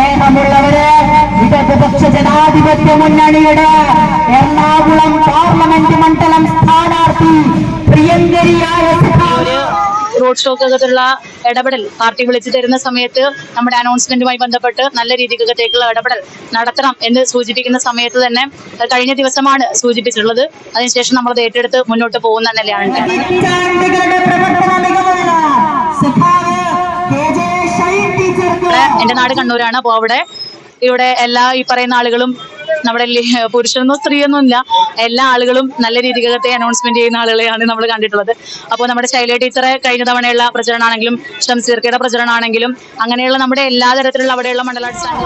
സ്നേഹമുള്ളവരെ, ഇടതുപക്ഷ ജനാധിപത്യ മുന്നണിയുടെ എറണാകുളം പാർലമെന്റ് മണ്ഡലം സ്ഥാനാർത്ഥി പ്രിയങ്കരിയായ റോഡ് ഷോക്കകത്തുള്ള ഇടപെടൽ പാർട്ടി വിളിച്ചു തരുന്ന സമയത്ത് നമ്മുടെ അനൗൺസ്മെന്റുമായി ബന്ധപ്പെട്ട് നല്ല രീതിക്കകത്തേക്കുള്ള ഇടപെടൽ നടത്തണം എന്ന് സൂചിപ്പിക്കുന്ന സമയത്ത് തന്നെ കഴിഞ്ഞ ദിവസമാണ് സൂചിപ്പിച്ചിട്ടുള്ളത്. അതിനുശേഷം നമ്മളത് ഏറ്റെടുത്ത് മുന്നോട്ട് പോകുന്ന തന്നെയാണ്. എന്റെ നാട് കണ്ണൂരാണ്. അപ്പോൾ ഇവിടെ എല്ലാ ഈ പറയുന്ന ആളുകളും നമ്മുടെ പുരുഷനോ സ്ത്രീയൊന്നും ഇല്ല, എല്ലാ ആളുകളും നല്ല രീതിക്കകത്തെ അനൗൺസ്മെന്റ് ചെയ്യുന്ന ആളുകളെയാണ് നമ്മൾ കണ്ടിട്ടുള്ളത്. അപ്പോൾ നമ്മുടെ ശൈല ടീച്ചറെ കഴിഞ്ഞ തവണയുള്ള പ്രചരണമാണെങ്കിലും ഷംസീർക്കയുടെ പ്രചരണമാണെങ്കിലും അങ്ങനെയുള്ള നമ്മുടെ എല്ലാ തരത്തിലുള്ള അവിടെയുള്ള മണ്ഡലാടിസ്ഥാന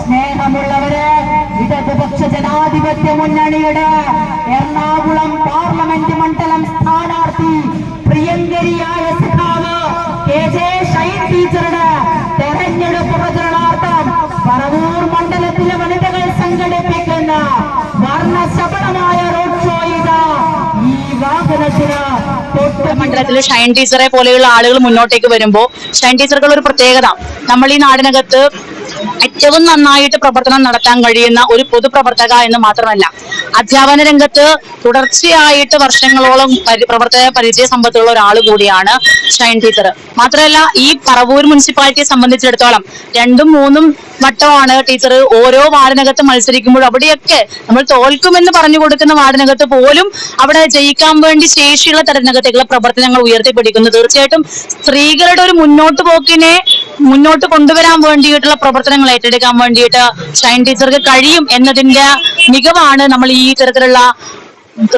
സ്നേഹമുള്ളവരെ, ഇടതുപക്ഷ ജനാധിപത്യ മുന്നണിയുടെ എറണാകുളം പാർലമെന്റ് മണ്ഡലം സ്ഥാനാർത്ഥി പ്രിയങ്കരിയായ ടീച്ചറുടെ തെരഞ്ഞെടുപ്പ് പ്രചരണാർത്ഥം പറവൂർ മണ്ഡലത്തിലെ വനിതകൾ സംഘടിപ്പിക്കുന്ന വർണ്ണശബളമായ റോഡ് ഷോ ഈ വാഹനത്തിന് മണ്ഡലത്തിൽ ഷൈൻ ടീച്ചറെ പോലെയുള്ള ആളുകൾ മുന്നോട്ടേക്ക് വരുമ്പോൾ ഷൈൻ ടീച്ചറുകൾ ഒരു പ്രത്യേകത, നമ്മൾ ഈ നാടിനകത്ത് ഏറ്റവും നന്നായിട്ട് പ്രവർത്തനം നടത്താൻ കഴിയുന്ന ഒരു പൊതുപ്രവർത്തക എന്ന് മാത്രമല്ല, അധ്യാപന രംഗത്ത് തുടർച്ചയായിട്ട് വർഷങ്ങളോളം പ്രവർത്തക പരിചയ സമ്പത്തുള്ള ഒരാൾ കൂടിയാണ് ഷൈൻ ടീച്ചർ. മാത്രമല്ല, ഈ പറവൂർ മുനിസിപ്പാലിറ്റിയെ സംബന്ധിച്ചിടത്തോളം 2ഉം 3ഉം വട്ടമാണ് ടീച്ചർ ഓരോ വാർഡിനകത്ത് മത്സരിക്കുമ്പോൾ അവിടെയൊക്കെ നമ്മൾ തോൽക്കുമെന്ന് പറഞ്ഞു കൊടുക്കുന്ന വാർഡിനകത്ത് പോലും അവിടെ ജയിക്കാൻ വേണ്ടി ശേഷിയുള്ള തരത്തിനകത്തേക്കുള്ള പ്രവർത്തനങ്ങൾ ഉയർത്തിപ്പിടിക്കുന്നു. തീർച്ചയായിട്ടും സ്ത്രീകളുടെ ഒരു മുന്നോട്ട് പോക്കിനെ മുന്നോട്ട് കൊണ്ടുവരാൻ വേണ്ടിയിട്ടുള്ള പ്രവർത്തനങ്ങൾ ഏറ്റെടുക്കാൻ വേണ്ടിയിട്ട് ഷൈൻ ടീച്ചർക്ക് കഴിയും എന്നതിന്റെ മികവാണ് നമ്മൾ ഈ തരത്തിലുള്ള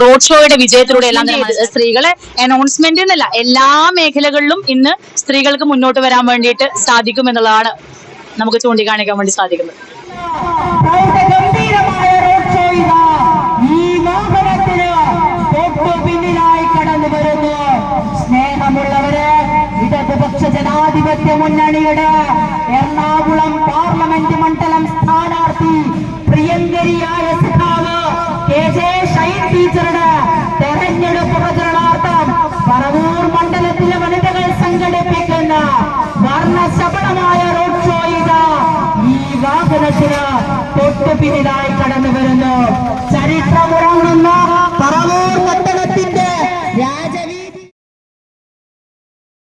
റോഡ് ഷോയുടെ വിജയത്തിലൂടെ എല്ലാം സ്ത്രീകളെ അനൗൺസ്മെന്റ് എന്നല്ല എല്ലാ മേഖലകളിലും ഇന്ന് സ്ത്രീകൾക്ക് മുന്നോട്ട് വരാൻ വേണ്ടിയിട്ട് സാധിക്കും എന്നുള്ളതാണ് നമുക്ക് ചൂണ്ടിക്കാണിക്കാൻ വേണ്ടി സാധിക്കുന്നത്. സ്നേഹമുള്ളവരെ, ഇടതുപക്ഷ ജനാധിപത്യ മുന്നണിയുടെ എറണാകുളം പാർലമെന്റ് മണ്ഡലം സ്ഥാനാർത്ഥി പ്രിയങ്കരിയായ ടീച്ചറുടെ തെരഞ്ഞെടുപ്പ് പ്രചരണാർത്ഥം പറവൂർ മണ്ഡലത്തിലെ വനിതകൾ സംഘടിപ്പിക്കുന്ന വർണ്ണശബളമായ